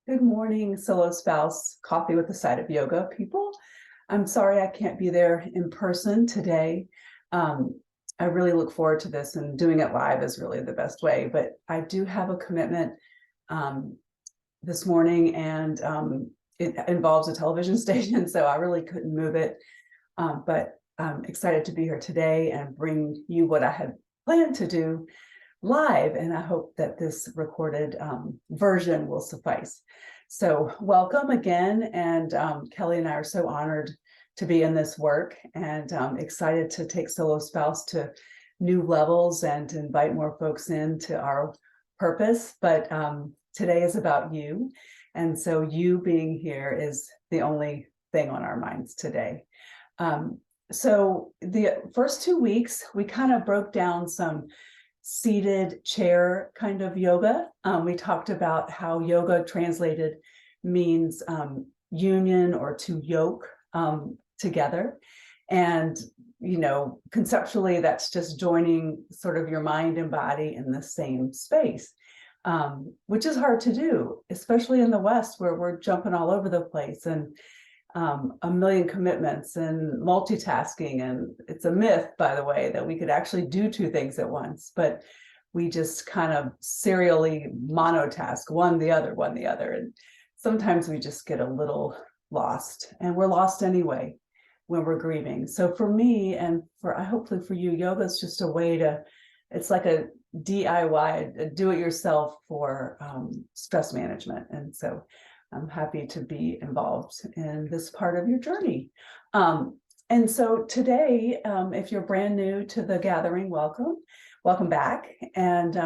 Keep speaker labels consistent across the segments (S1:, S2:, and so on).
S1: Good morning, SoloSpouse Coffee with a Side of Yoga people. I'm sorry I can't be there in person today. I really look forward to this, and doing it live is really the best way, but I do have a commitment this morning, and it involves a television station, so I really couldn't move it. But I'm excited to be here today and bring you what I had planned to do live, and I hope that this recorded version will suffice. So welcome again, and Kelly and I are so honored to be in this work, and excited to take SoloSpouse to new levels and to invite more folks into our purpose. But today is about you, and so you being here is the only thing on our minds today. So the first 2 weeks, we kind of broke down some seated chair kind of yoga. We talked about how yoga translated means union or to yoke together. And, conceptually, that's just joining sort of your mind and body in the same space, which is hard to do, especially in the West, where we're jumping all over the place and a million commitments and multitasking. And it's a myth, by the way, that we could actually do two things at once, but we just kind of serially monotask, one the other. And sometimes we just get a little lost, and we're lost anyway when we're grieving. So for me, and hopefully for you, yoga is just a way it's like a DIY, a do-it-yourself for stress management. And so I'm happy to be involved in this part of your journey. And so today, if you're brand new to the gathering, welcome back. And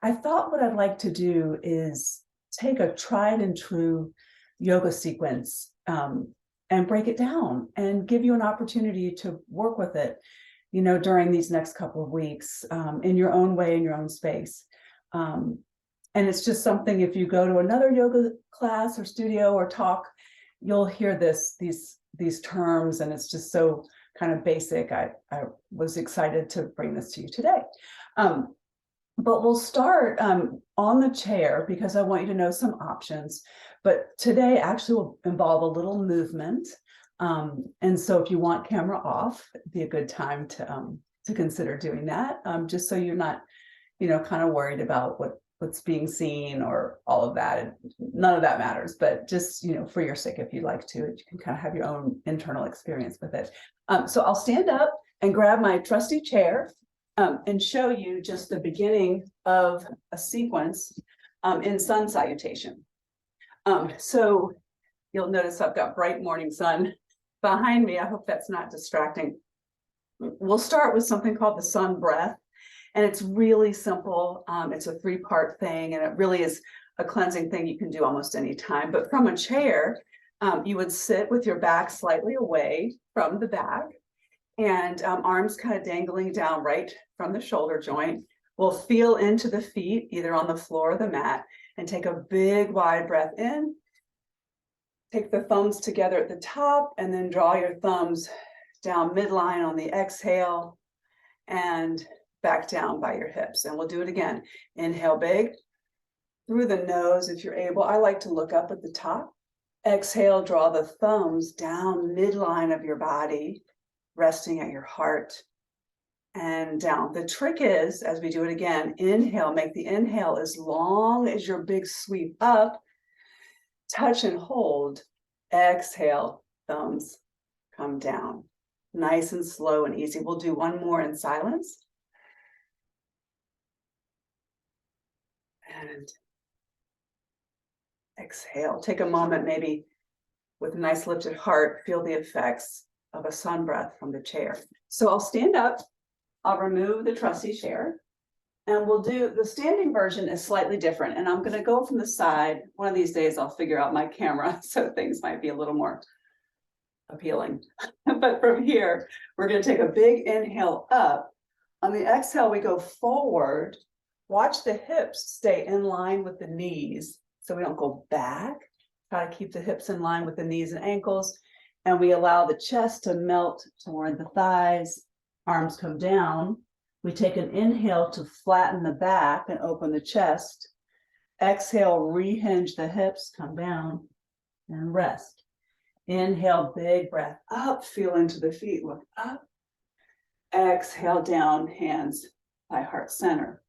S1: I thought what I'd like to do is take a tried and true yoga sequence and break it down and give you an opportunity to work with it, during these next couple of weeks in your own way, in your own space. And it's just something, if you go to another yoga class or studio or talk, you'll hear these terms, and it's just so kind of basic. I was excited to bring this to you today. But we'll start on the chair, because I want you to know some options. But today actually will involve a little movement. And so if you want camera off, it'd be a good time to consider doing that, just so you're not, kind of worried about what's being seen or all of that. None of that matters, but just, for your sake, if you'd like to, you can kind of have your own internal experience with it. So I'll stand up and grab my trusty chair and show you just the beginning of a sequence in sun salutation. So you'll notice I've got bright morning sun behind me. I hope that's not distracting. We'll start with something called the sun breath. And it's really simple. It's a 3-part thing, and it really is a cleansing thing you can do almost any time. But from a chair, you would sit with your back slightly away from the back, and arms kind of dangling down right from the shoulder joint. We'll feel into the feet, either on the floor or the mat, and take a big, wide breath in. Take the thumbs together at the top, and then draw your thumbs down midline on the exhale, and back down by your hips. And we'll do it again. Inhale big through the nose if you're able. I like to look up at the top. Exhale, draw the thumbs down midline of your body, resting at your heart, and down. The trick is, as we do it again, inhale, make the inhale as long as your big sweep up, touch and hold. Exhale, thumbs come down. Nice and slow and easy. We'll do one more in silence. And exhale. Take a moment, maybe with a nice lifted heart, feel the effects of a sun breath from the chair. So I'll stand up, I'll remove the trusty chair, and we'll do the standing version is slightly different. And I'm going to go from the side. One of these days I'll figure out my camera, so things might be a little more appealing. But from here, we're going to take a big inhale up. On the exhale, we go forward. Watch the hips stay in line with the knees, so we don't go back. Try to keep the hips in line with the knees and ankles. And we allow the chest to melt toward the thighs. Arms come down. We take an inhale to flatten the back and open the chest. Exhale, rehinge the hips, come down and rest. Inhale, big breath up, feel into the feet, look up. Exhale, down, hands by heart center.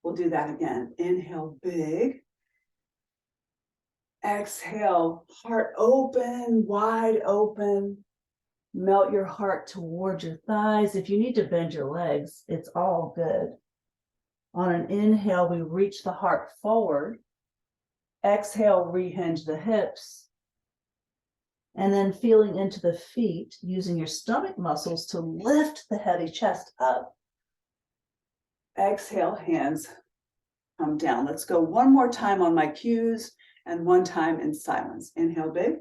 S1: We'll do that again. Inhale, big. Exhale, heart open, wide open. Melt your heart toward your thighs. If you need to bend your legs, it's all good. On an inhale, we reach the heart forward. Exhale, rehinge the hips. And then feeling into the feet, using your stomach muscles to lift the heavy chest up. Exhale, hands come down. Let's go one more time on my cues and one time in silence. Inhale, big.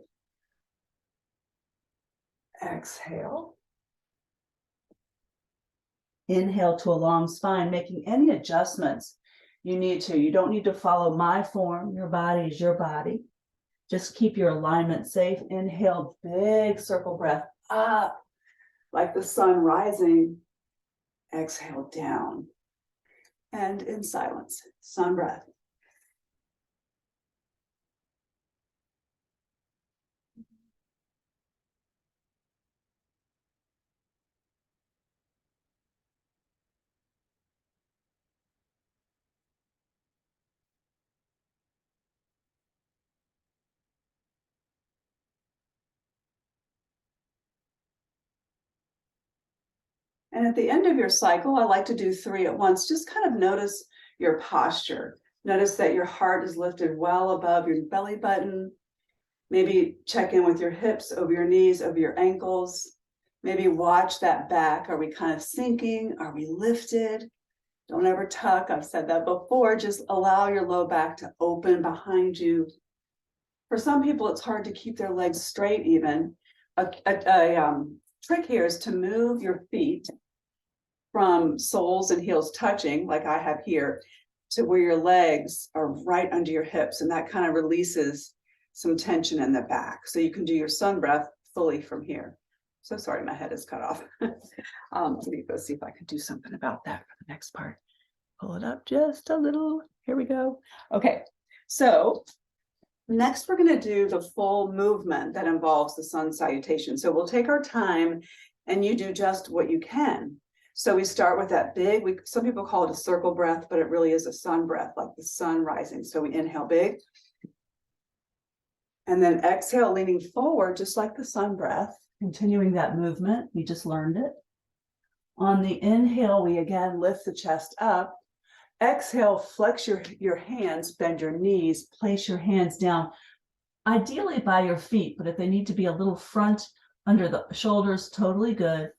S1: Exhale. Inhale to a long spine, making any adjustments you need to. You don't need to follow my form. Your body is your body. Just keep your alignment safe. Inhale, big circle breath up, like the sun rising. Exhale, down. And in silence, sun breath. And at the end of your cycle, I like to do 3 at once. Just kind of notice your posture. Notice that your heart is lifted well above your belly button. Maybe check in with your hips, over your knees, over your ankles. Maybe watch that back. Are we kind of sinking? Are we lifted? Don't ever tuck. I've said that before. Just allow your low back to open behind you. For some people, it's hard to keep their legs straight even. A trick here is to move your feet from soles and heels touching, like I have here, to where your legs are right under your hips. And that kind of releases some tension in the back. So you can do your sun breath fully from here. So sorry, my head is cut off. Let me go see if I can do something about that for the next part. Pull it up just a little. Here we go. Okay, so next we're going to do the full movement that involves the sun salutation. So we'll take our time and you do just what you can. So we start with that big, some people call it a circle breath, but it really is a sun breath, like the sun rising. So we inhale big. And then exhale, leaning forward, just like the sun breath, continuing that movement. We just learned it. On the inhale, we again lift the chest up. Exhale, flex your hands, bend your knees, place your hands down, ideally by your feet, but if they need to be a little front under the shoulders, totally good.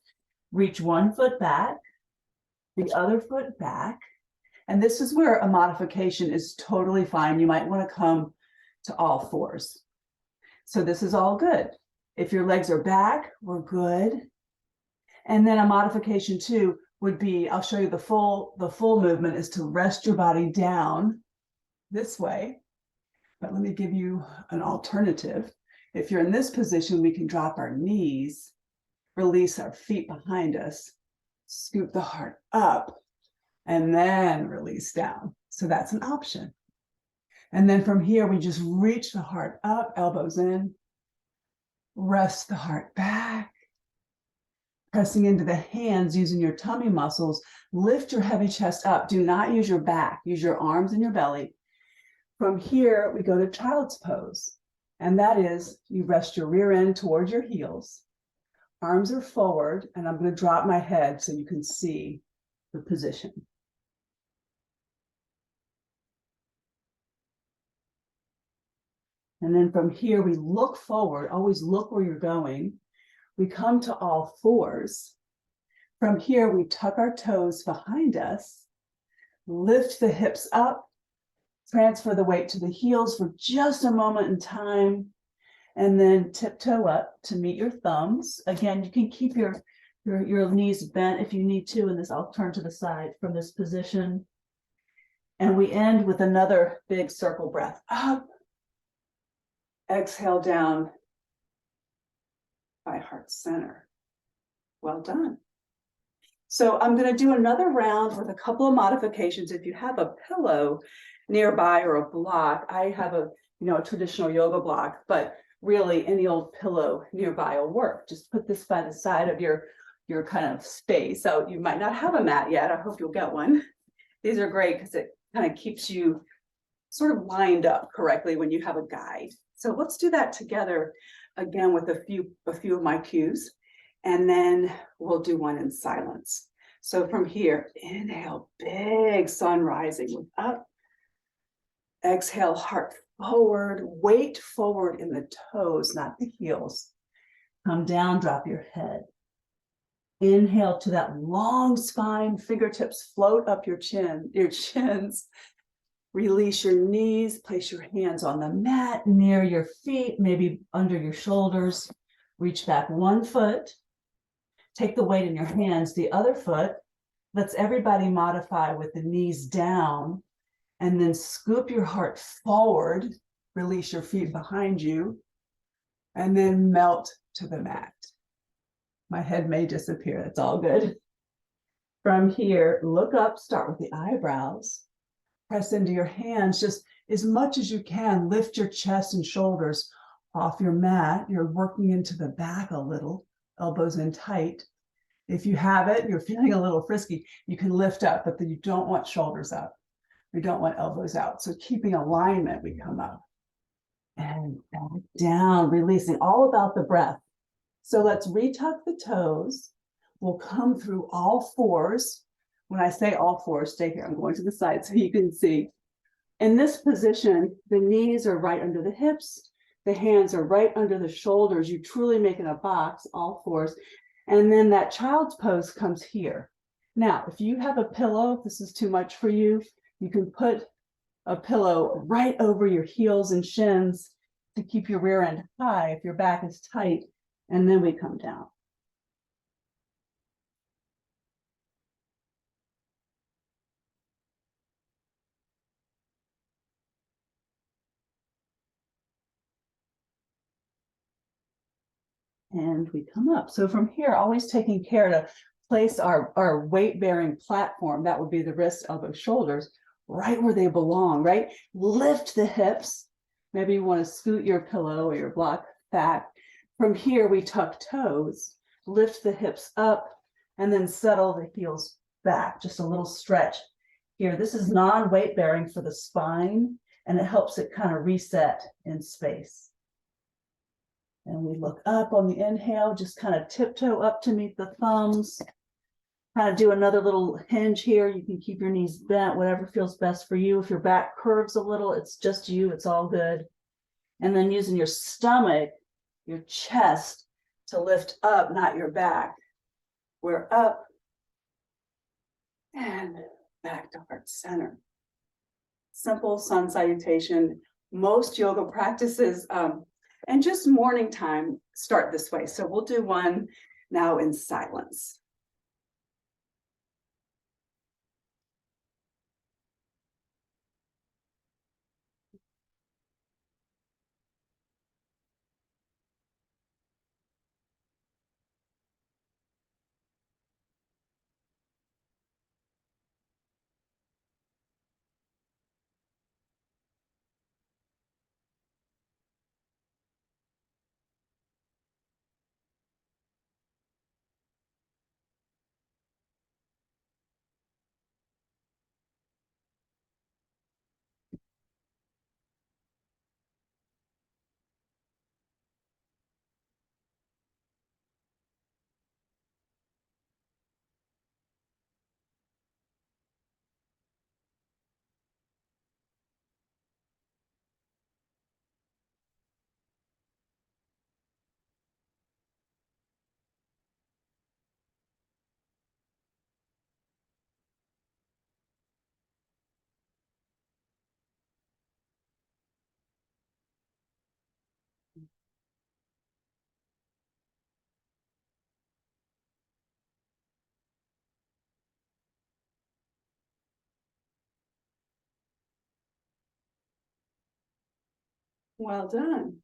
S1: Reach one foot back, the other foot back. And this is where a modification is totally fine. You might want to come to all fours. So this is all good. If your legs are back, we're good. And then a modification too would be, I'll show you the full movement is to rest your body down this way. But let me give you an alternative. If you're in this position, we can drop our knees, release our feet behind us, scoop the heart up, and then release down. So that's an option. And then from here, we just reach the heart up, elbows in, rest the heart back, pressing into the hands, using your tummy muscles, lift your heavy chest up. Do not use your back, use your arms and your belly. From here, we go to child's pose. And that is, you rest your rear end towards your heels. Arms are forward, and I'm going to drop my head so you can see the position. And then from here, we look forward, always look where you're going. We come to all fours. From here, we tuck our toes behind us, lift the hips up, transfer the weight to the heels for just a moment in time, and then tiptoe up to meet your thumbs. Again, you can keep your knees bent if you need to, and this I'll turn to the side from this position. And we end with another big circle breath up. Exhale down by heart center. Well done. So I'm going to do another round with a couple of modifications. If you have a pillow nearby or a block. I have a traditional yoga block, but really any old pillow nearby will work. Just put this by the side of your kind of space. So you might not have a mat yet. I hope you'll get one. These are great because it kind of keeps you sort of lined up correctly when you have a guide. So let's do that together again with a few of my cues, and then we'll do one in silence. So from here, inhale, big sun rising, look up. Exhale, heart forward, weight forward in the toes, not the heels. Come down, drop your head. Inhale to that long spine, fingertips float up your chins. Release your knees, place your hands on the mat near your feet, maybe under your shoulders. Reach back one foot. Take the weight in your hands, the other foot. Let's everybody modify with the knees down, and then scoop your heart forward. Release your feet behind you, and then melt to the mat. My head may disappear, that's all good. From here, look up, start with the eyebrows. Press into your hands just as much as you can. Lift your chest and shoulders off your mat. You're working into the back a little, elbows in tight. If you have it, you're feeling a little frisky, you can lift up, but then you don't want shoulders up. We don't want elbows out. So keeping alignment, we come up and back down, releasing, all about the breath. So let's retuck the toes. We'll come through all fours. When I say all fours, stay here. I'm going to the side so you can see. In this position, the knees are right under the hips. The hands are right under the shoulders. You truly make it a box, all fours. And then that child's pose comes here. Now, if you have a pillow, if this is too much for you, you can put a pillow right over your heels and shins to keep your rear end high if your back is tight. And then we come down. And we come up. So from here, always taking care to place our weight-bearing platform, that would be the wrists, elbows, shoulders, right where they belong, right? Lift the hips. Maybe you want to scoot your pillow or your block back. From here, we tuck toes, lift the hips up, and then settle the heels back, just a little stretch here. This is non-weight bearing for the spine, and it helps it kind of reset in space. And we look up on the inhale, just kind of tiptoe up to meet the thumbs. Kind of do another little hinge here. You can keep your knees bent, whatever feels best for you. If your back curves a little, it's just you, it's all good. And then using your stomach, your chest to lift up, not your back. We're up and back to heart center. Simple sun salutation. Most yoga practices and just morning time start this way. So we'll do one now in silence. Well done.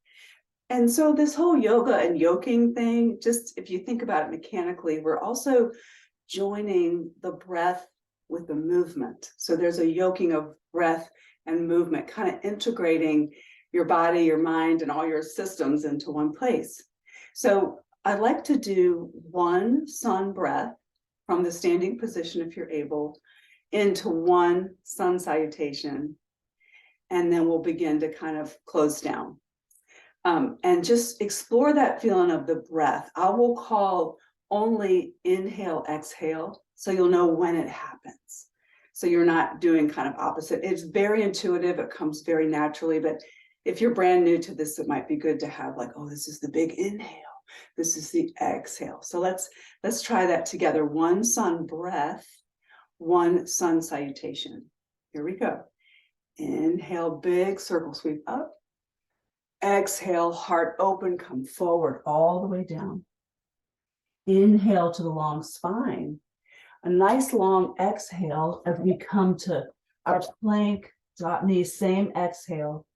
S1: And so this whole yoga and yoking thing, just if you think about it mechanically, we're also joining the breath with the movement. So there's a yoking of breath and movement, kind of integrating your body, your mind, and all your systems into one place. So I like to do one sun breath from the standing position, if you're able, into one sun salutation, and then we'll begin to kind of close down. And just explore that feeling of the breath. I will call only inhale, exhale, so you'll know when it happens. So you're not doing kind of opposite. It's very intuitive, it comes very naturally, but if you're brand new to this, it might be good to have like, oh, this is the big inhale, this is the exhale. So let's try that together. One sun breath, one sun salutation. Here we go. Inhale, big circle sweep up. Exhale, heart open, come forward all the way down. Inhale to the long spine. A nice long exhale as we come to our plank, drop knees, same exhale.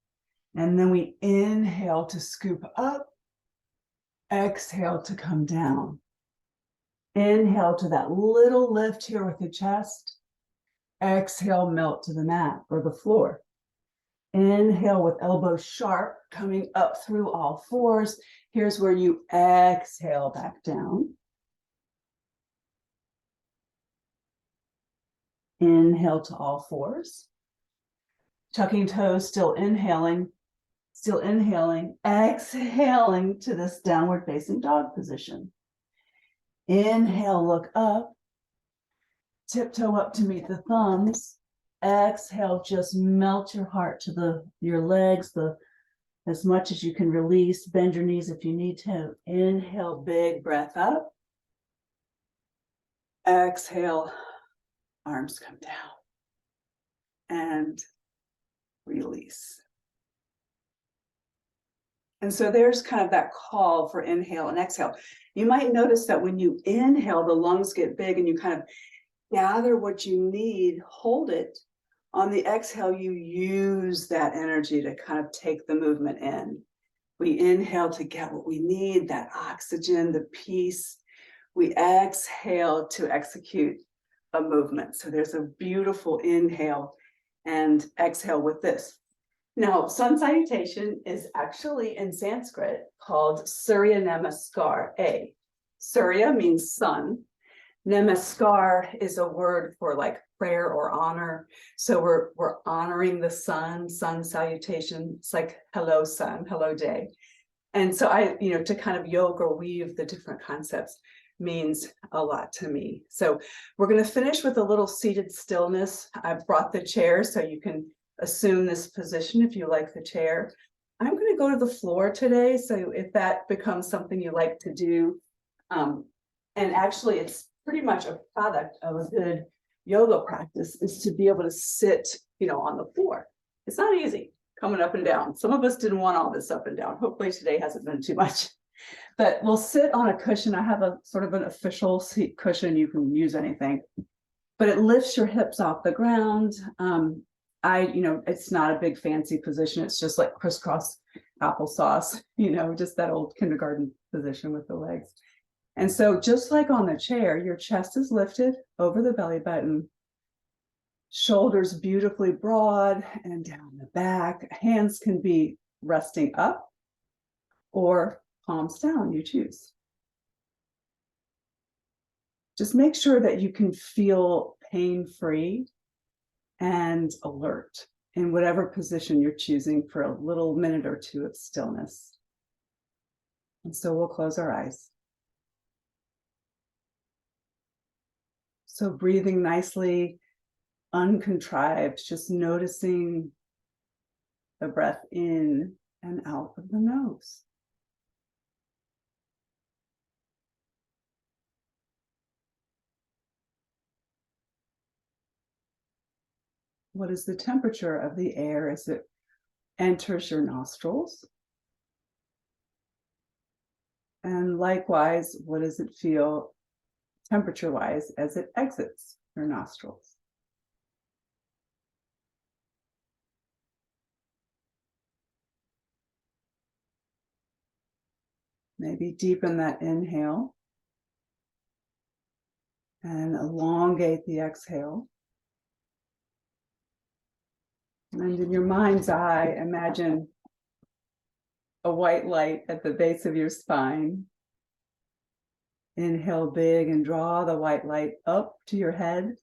S1: And then we inhale to scoop up. Exhale to come down. Inhale to that little lift here with the chest. Exhale, melt to the mat or the floor. Inhale with elbows sharp, coming up through all fours. Here's where you exhale back down. Inhale to all fours. Tucking toes, still inhaling, exhaling to this downward facing dog position. Inhale, look up, tiptoe up to meet the thumbs. Exhale, just melt your heart to your legs, as much as you can release. Bend your knees if you need to. Inhale, big breath up. Exhale, arms come down. And release. And so there's kind of that call for inhale and exhale. You might notice that when you inhale, the lungs get big and you kind of gather what you need, hold it. On the exhale, you use that energy to kind of take the movement in. We inhale to get what we need, that oxygen, the peace. We exhale to execute a movement. So there's a beautiful inhale and exhale with this. Now, sun salutation is actually in Sanskrit called Surya Namaskar. Surya means sun. Namaskar is a word for like prayer or honor. So we're honoring the sun salutation. It's like hello sun, hello day. And so to kind of yoga or weave the different concepts means a lot to me. So we're going to finish with a little seated stillness. I've brought the chair so you can assume this position if you like the chair. I'm going to go to the floor today. So if that becomes something you like to do, and actually it's pretty much a product of a good yoga practice, is to be able to sit, on the floor. It's not easy coming up and down. Some of us didn't want all this up and down. Hopefully today hasn't been too much. But we'll sit on a cushion. I have a sort of an official seat cushion. You can use anything, but it lifts your hips off the ground. It's not a big fancy position. It's just like crisscross applesauce, just that old kindergarten position with the legs. And so just like on the chair, your chest is lifted over the belly button, shoulders beautifully broad and down the back. Hands can be resting up or palms down, you choose. Just make sure that you can feel pain-free and alert in whatever position you're choosing for a little minute or two of stillness. And so we'll close our eyes. So breathing nicely, uncontrived, just noticing the breath in and out of the nose. What is the temperature of the air as it enters your nostrils? And likewise, what does it feel temperature-wise as it exits your nostrils? Maybe deepen that inhale and elongate the exhale. And in your mind's eye, imagine a white light at the base of your spine. Inhale big and draw the white light up to your head.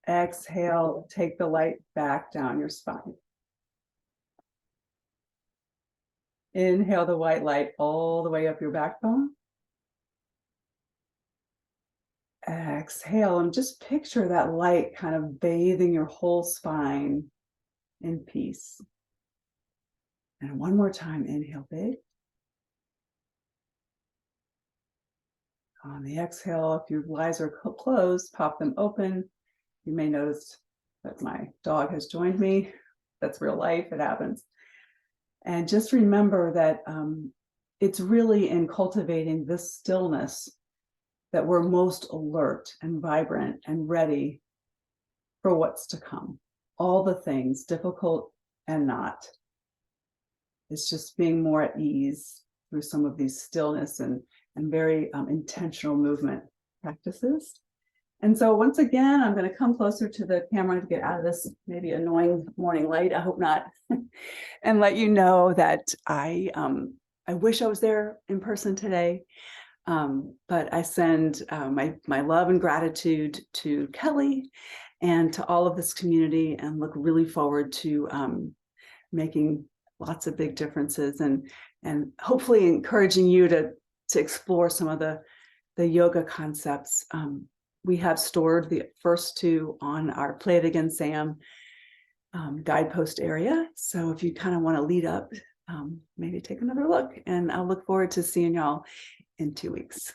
S1: Exhale, take the light back down your spine. Inhale the white light all the way up your backbone. Exhale, and just picture that light kind of bathing your whole spine in peace. And one more time, inhale big. On the exhale, if your eyes are closed, pop them open. You may notice that my dog has joined me. That's real life, it happens. And just remember that it's really in cultivating this stillness that we're most alert and vibrant and ready for what's to come. All the things, difficult and not. It's just being more at ease through some of these stillness and very intentional movement practices. And so once again, I'm going to come closer to the camera to get out of this maybe annoying morning light. I hope not. And let you know that I wish I was there in person today. But I send my love and gratitude to Kelly and to all of this community, and look really forward to making lots of big differences and hopefully encouraging you to explore some of the yoga concepts. We have stored the first two on our Play It Again, Sam guidepost area. So if you kind of want to lead up, maybe take another look, and I'll look forward to seeing y'all in 2 weeks.